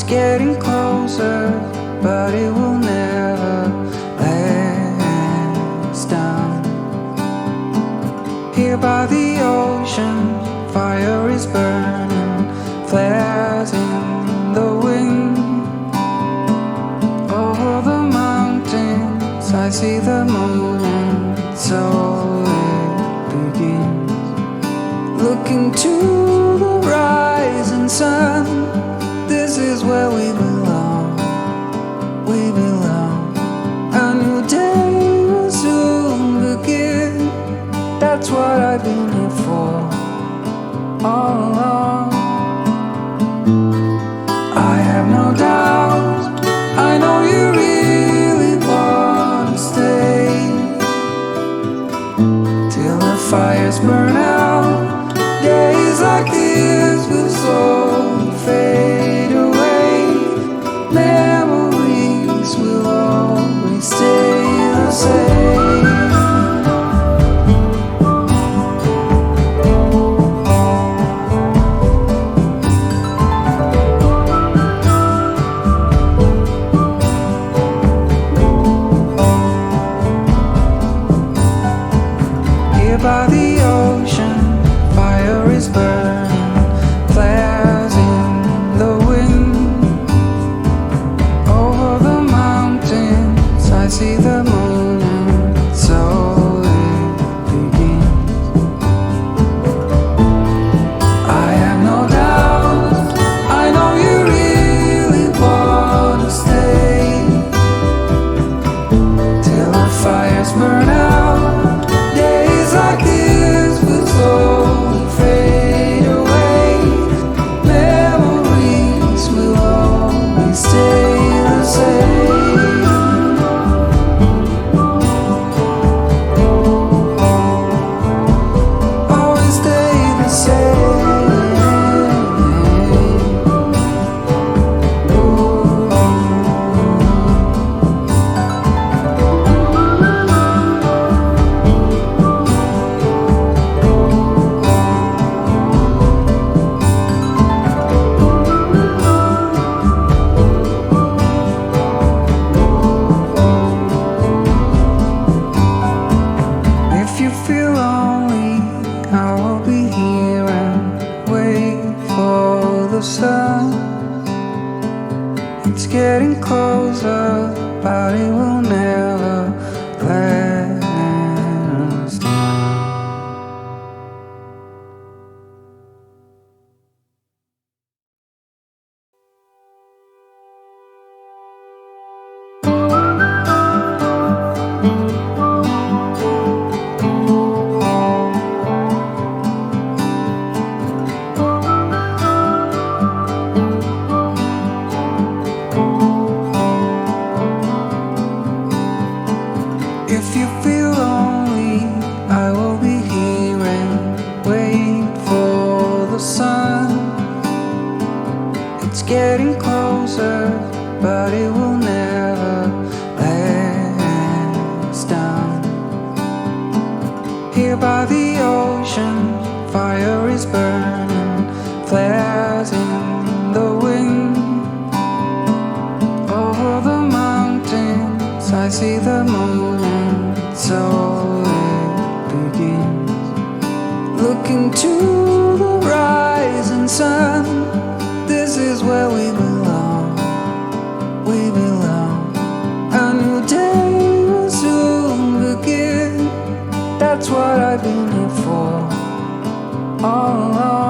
getting closer, but it will never last down. Here by the ocean, fire is burning, flares in the wind. Over the mountains I see the moon, so it begins. Looking to the rising sun, this is where we belong, we belong. A new day will soon begin, that's what I've been here for all along. I have no doubt, I know you really want to stay till the fires burn out. Days like this will slowly fade away. Memories will always stay the same. Here by the ocean, fire is burning, flares in the wind. Over the mountains I see the moon, and so it begins. I have no doubt, I know you really want to stay till the fires burn out. Days like this will slowly fade away. Memories will always stay the same. Always stay the same. If you feel lonely, I will be here and wait for the sun. It's getting closer, but it will never let us down. If you feel lonely, I will be here and wait for the sun. It's getting closer, but it will never last down. Here by the ocean, fire is burning, flares in the wind. Over the mountains I see the moon, and so it begins. Looking to the rising sun, this is where we belong, we belong. A new day will soon begin, that's what I've been here for all along.